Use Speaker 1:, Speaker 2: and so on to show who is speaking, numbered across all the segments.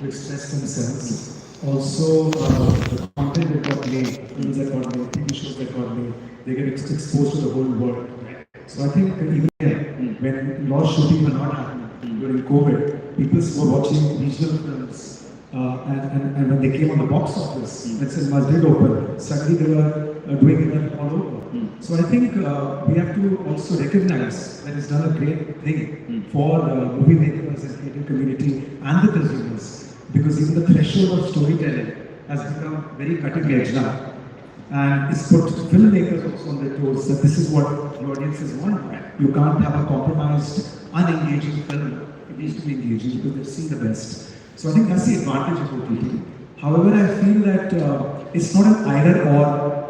Speaker 1: to express themselves. Also, the content that got made, films that got made, TV shows that got made, they get exposed to the whole world. Right? So I think even here, when a lot of shootings were not happening during COVID, people were watching regional films. And when they came on the box office, when cinemas did open, suddenly they were doing it all over. So I think we have to also recognize that it's done a great thing for movie makers and creative community and the consumers, because even the threshold of storytelling has become very cutting edge now. And it's put filmmakers also on their toes that this is what the audiences want. You can't have a compromised, unengaging film. It needs to be engaging because they've seen the best. So I think that's the advantage of OTT. However, I feel that it's not an either or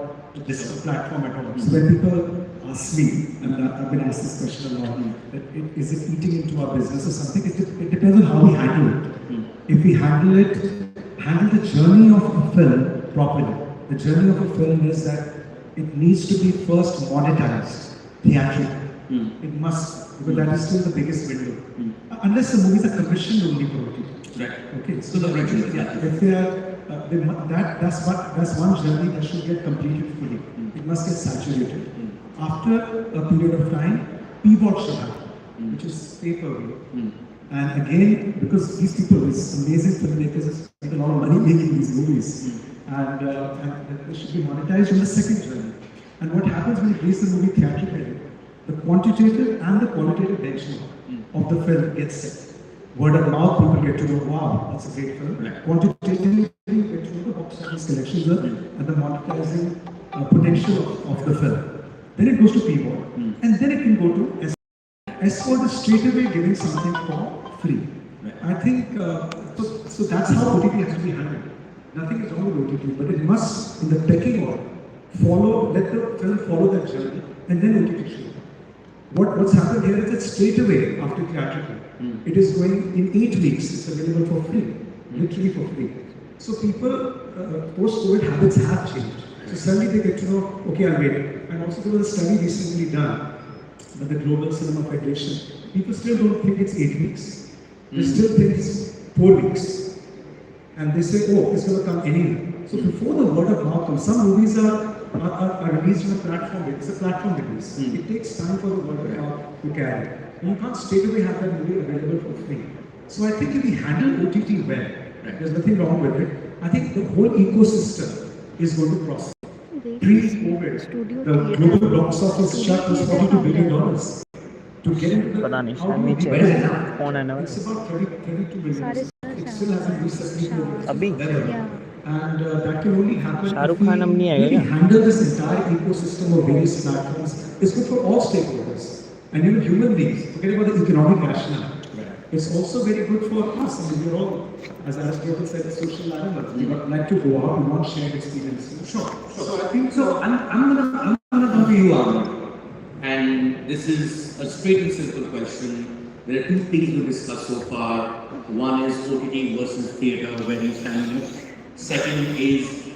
Speaker 1: this platform at all. So when people ask me, and I've been asked this question a lot, that is it eating into our business or something? It depends on how we handle it. If we handle the journey of a film properly. The journey of a film is that it needs to be first monetized, theatrically. It must, because that is still the biggest window. Unless the movies are commissioned only for OTT.
Speaker 2: Right.
Speaker 1: Okay. So if they are, that's one journey that should get completed fully. It must get saturated. After a period of time, pivot should happen, which is pay-per-view. And again, because these people, these amazing filmmakers, have spent a lot of money making these movies, and they should be monetized on the second journey. And what happens when you release the movie theatrically, the quantitative and the qualitative benchmark of the film gets set. Word of mouth, people get to know, wow, that's a great film. Quantitatively, you get to know the box office collections and the monetizing potential of the film. Then it goes to PVOD, and then it can go to S. S4 is straight away giving something for free. I think, so that's how OTT has to be handled. Nothing is wrong with OTT, but it must, in the pecking order, let the film follow that journey, and then OTT should. What's happened here is that straight away after theatrical, it is going in 8 weeks, it's available for free, literally for free. So people, post-COVID habits have changed. So suddenly they get to know, okay, I'll wait. And also there was a study recently done by the Global Cinema Federation. People still don't think it's 8 weeks. They still think it's 4 weeks. And they say, oh, it's going to come anyway. So before the word of mouth comes, some movies are released on a platform. It's a platform release. It takes time for the word of mouth to carry. And you can't straight away have that movie available for free. So I think if we handle OTT well, there's nothing wrong with it. I think the whole ecosystem is going to prosper. Pre-COVID, the global box office shut was $42 billion. To get into the, it's about 32 billion. It still hasn't reached the peak level. And that can only happen if we handle this entire ecosystem of various platforms. It's good for all stakeholders. And even human beings, forget about the economic rationale. It's also very good for us. I mean, we're all, as Aristotle said, social animals. We like to go out, we want shared experiences.
Speaker 2: Sure. So I think so. I'm gonna come to you, Aamir. And this is a straight and simple question. There are two things we've discussed so far. One is OTT versus theatre, where you stand. Second is,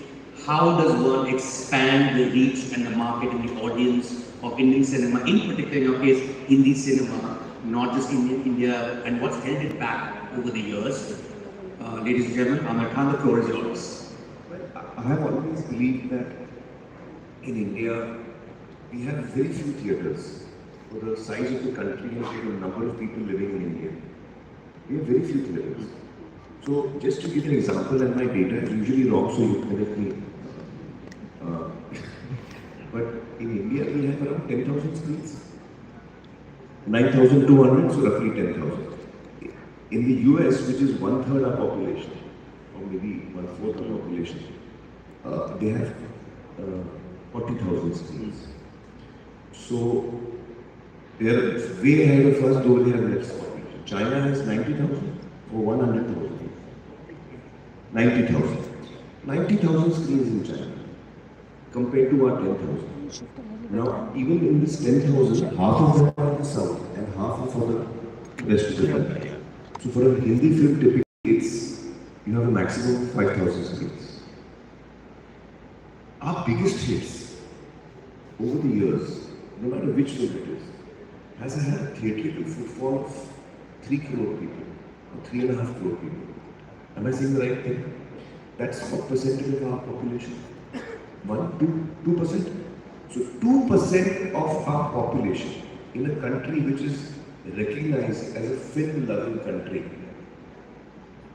Speaker 2: how does one expand the reach and the market and the audience of Indian cinema, in particular in your case, Hindi cinema, not just Indian India, and what's held it back over the years? Ladies and gentlemen, Aamir Khan, the floor is yours.
Speaker 3: I have always believed that in India, we have very few theatres for the size of the country and for the number of people living in India. We have very few theatres. So, just to give an example, and my data is usually wrong, so you correct me. But in India, we have around 10,000 screens. 9,200, so roughly 10,000. In the US, which is 1/3 our population, or maybe 1/4 our population, they have 40,000 screens. So they are way ahead of us, though they have less population. China has 90,000 or 100,000. 90,000. 90,000 screens in China compared to our 10,000. Now, even in this 10,000, half of them are in the south and half are for the rest of the country. So for a Hindi film, typically you have a maximum of 5,000 screens. Our biggest hits over the years, no matter which film it is, has had a theatrical footfall of 3 crore people or 3.5 crore people. Am I saying the right thing? That's what percentage of our population? 2%? So 2% of our population in a country which is recognized as a film-loving country,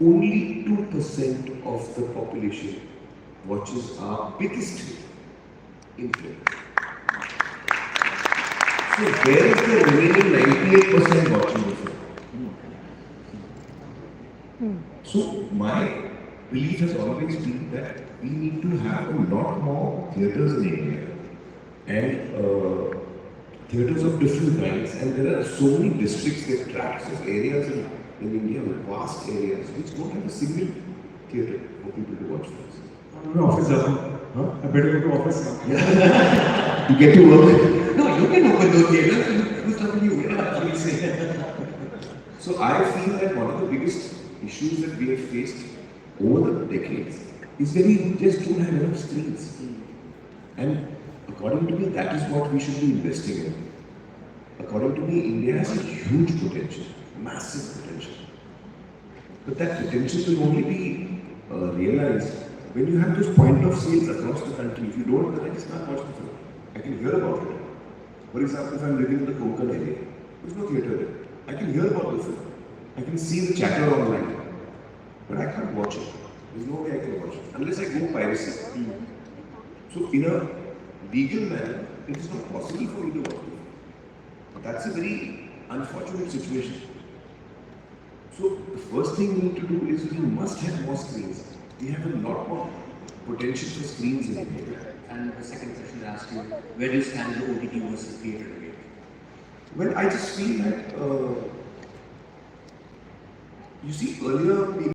Speaker 3: only 2% of the population watches our biggest film in film. So where is the remaining 98% watching the film? So my belief has always been that we need to have a lot more theatres in India and theatres of different kinds, and there are so many districts, there are tracts of areas in India, vast areas which don't have a single theatre for people to watch films.
Speaker 1: I'm going to office now.
Speaker 3: Huh?
Speaker 1: I better go to office now.
Speaker 3: You get to work.
Speaker 2: No, you can open those theatres. Who's stopping you? Please say.
Speaker 3: So I feel that one of the biggest issues that we have faced over the decades is that we just don't have enough screens. And according to me, that is what we should be investing in. According to me, India has a huge potential, massive potential. But that potential will only be realized when you have those point of sales across the country. If you don't, then I just can't watch the film. I can hear about it. For example, if I'm living in the Konkan area, there's no theatre there. I can hear about the film. I can see the chatter online. But I can't watch it. There's no way I can watch it. Unless I go piracy. So in a legal manner, it is not possible for me to watch it. That's a very unfortunate situation. So the first thing we need to do is we must have more screens. We have a lot more potential for screens in India.
Speaker 2: And the second question I asked you, where do you stand in the OTT versus theatre debate?
Speaker 3: Well, I just feel that, you see, earlier people